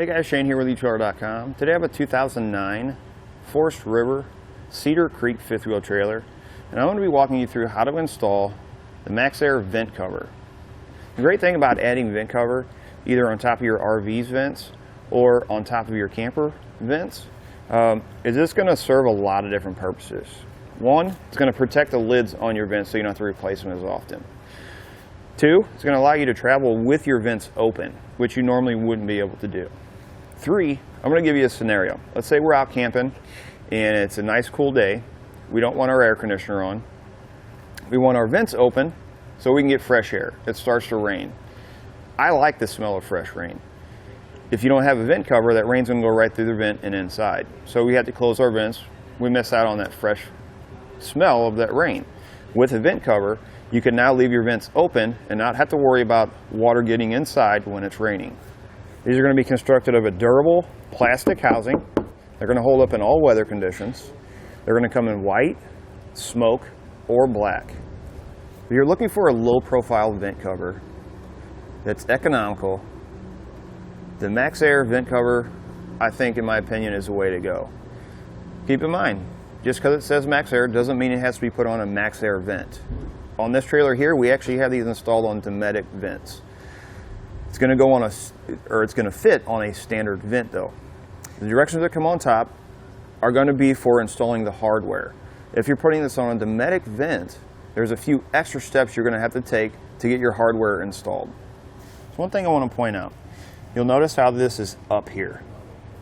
Hey guys, Shane here with eTrailer.com. Today I have a 2009 Forest River Cedar Creek fifth wheel trailer, and I'm going to be walking you through how to install the MaxxAir vent cover. The great thing about adding vent cover, either on top of your RV's vents or on top of your camper vents, is it's going to serve a lot of different purposes. One, it's going to protect the lids on your vents so you don't have to replace them as often. Two, it's going to allow you to travel with your vents open, which you normally wouldn't be able to do. Three, I'm going to give you a scenario. Let's say we're out camping and it's a nice cool day. We don't want our air conditioner on. We want our vents open so we can get fresh air. It starts to rain. I like the smell of fresh rain. If you don't have a vent cover, that rain's going to go right through the vent and inside. So we have to close our vents. We miss out on that fresh smell of that rain. With a vent cover, you can now leave your vents open and not have to worry about water getting inside when it's raining. These are going to be constructed of a durable plastic housing. They're going to hold up in all weather conditions. They're going to come in white, smoke, or black. If you're looking for a low-profile vent cover that's economical, the MaxxAir vent cover, I think, in my opinion, is the way to go. Keep in mind, just because it says MaxxAir doesn't mean it has to be put on a MaxxAir vent. On this trailer here, we actually have these installed on Dometic vents. It's going to go on it's going to fit on a standard vent though. The directions that come on top are going to be for installing the hardware. If you're putting this on a Dometic vent, there's a few extra steps you're going to have to take to get your hardware installed. So one thing I want to point out, you'll notice how this is up here,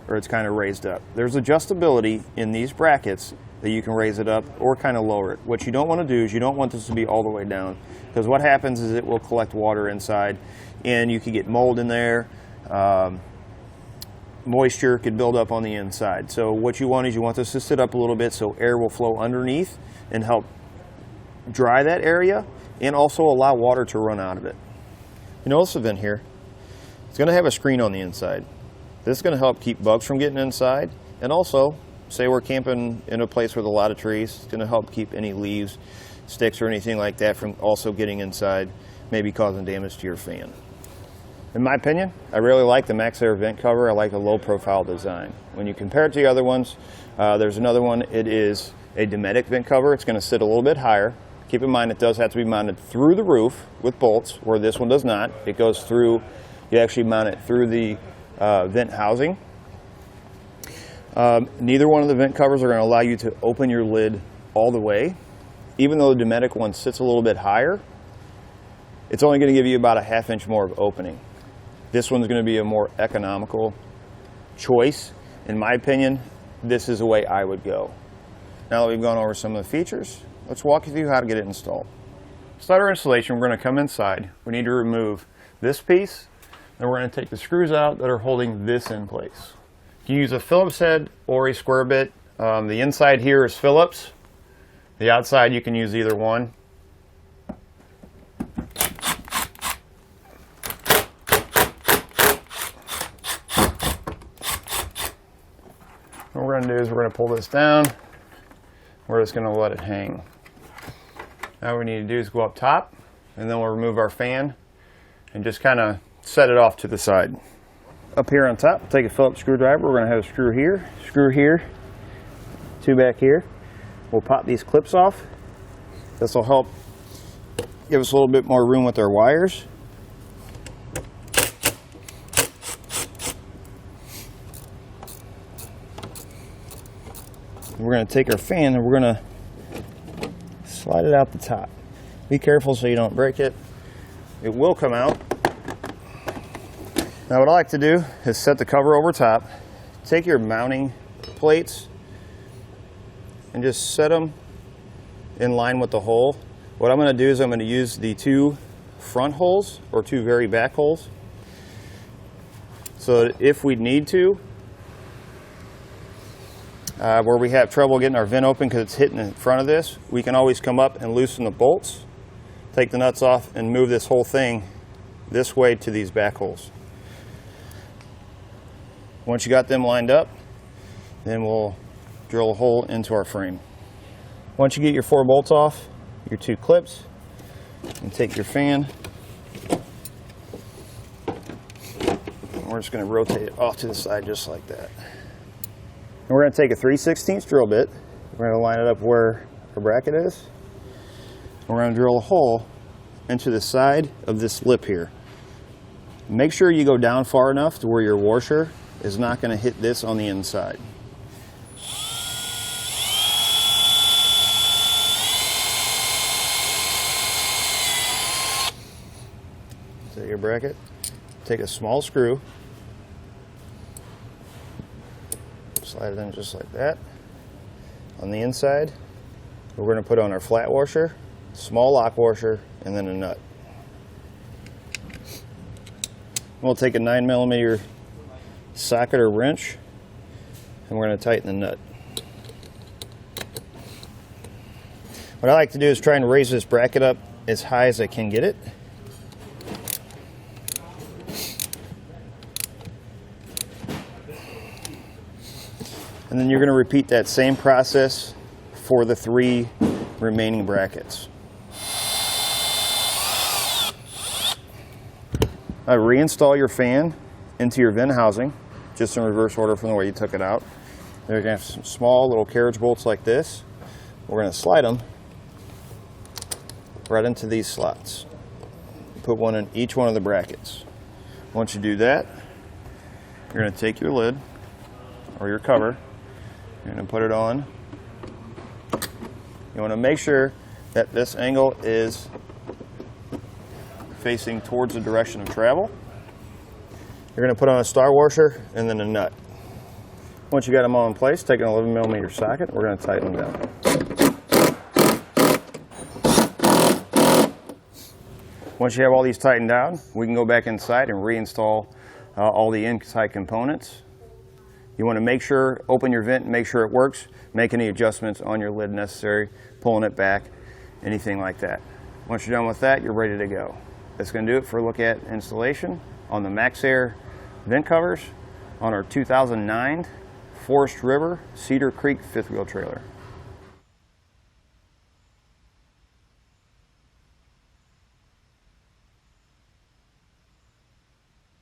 or it's kind of raised up. There's adjustability in these brackets that you can raise it up or kind of lower it. What you don't want to do is you don't want this to be all the way down, because what happens is it will collect water inside and you could get mold in there. Moisture could build up on the inside. So what you want is you want this to sit up a little bit so air will flow underneath and help dry that area and also allow water to run out of it. You notice the vent here, it's going to have a screen on the inside. This is going to help keep bugs from getting inside, and also, say we're camping in a place with a lot of trees, it's going to help keep any leaves, sticks, or anything like that from also getting inside, maybe causing damage to your fan. In my opinion, I really like the MaxxAir vent cover. I like the low profile design. When you compare it to the other ones, there's another one. It is a Dometic vent cover. It's going to sit a little bit higher. Keep in mind it does have to be mounted through the roof with bolts, where this one does not. It goes through, you actually mount it through the vent housing. Neither one of the vent covers are going to allow you to open your lid all the way. Even though the Dometic one sits a little bit higher, it's only going to give you about a ½ inch more of opening. This one's going to be a more economical choice. In my opinion, this is the way I would go. Now that we've gone over some of the features, let's walk you through how to get it installed. To start our installation, we're going to come inside. We need to remove this piece, and we're going to take the screws out that are holding this in place. You can use a Phillips head or a square bit. The inside here is Phillips. The outside you can use either one. What we're going to do is we're going to pull this down. We're just going to let it hang. Now what we need to do is go up top, and then we'll remove our fan and just kind of set it off to the side. Up here on top, we'll take a Phillips screwdriver. We're going to have a screw here, two back here. We'll pop these clips off. This will help give us a little bit more room with our wires. We're going to take our fan and we're going to slide it out the top. Be careful so you don't break it. It will come out. Now what I like to do is set the cover over top, take your mounting plates and just set them in line with the hole. What I'm going to do is I'm going to use the two front holes or two very back holes, so that if we need to, where we have trouble getting our vent open because it's hitting in front of this, we can always come up and loosen the bolts, take the nuts off, and move this whole thing this way to these back holes. Once you got them lined up, then we'll drill a hole into our frame. Once you get your 4 bolts off, your 2 clips, and take your fan. We're we're just going to rotate it off to the side just like that. And we're going to take a 3/16 drill bit. We're going to line it up where our bracket is. We're going to drill a hole into the side of this lip here. Make sure you go down far enough to where your washer is not going to hit this on the inside. Set your bracket. Take a small screw, slide it in just like that. On the inside, we're going to put on our flat washer, small lock washer, and then a nut. We'll take a 9mm socket or wrench, and we're going to tighten the nut. What I like to do is try and raise this bracket up as high as I can get it. And then you're going to repeat that same process for the 3 remaining brackets. Reinstall your fan into your vent housing, just in reverse order from the way you took it out. They're going to have some small little carriage bolts like this. We're going to slide them right into these slots. Put one in each one of the brackets. Once you do that, you're going to take your lid or your cover. You're going to put it on. You want to make sure that this angle is facing towards the direction of travel. You're going to put on a star washer and then a nut. Once you got them all in place, take an 11mm socket. We're going to tighten them down. Once you have all these tightened down, we can go back inside and reinstall all the inside components. You want to make sure, open your vent, make sure it works, make any adjustments on your lid necessary, pulling it back, anything like that. Once you're done with that, you're ready to go. That's going to do it for a look at installation on the MaxxAir vent covers on our 2009 Forest River Cedar Creek 5th wheel trailer.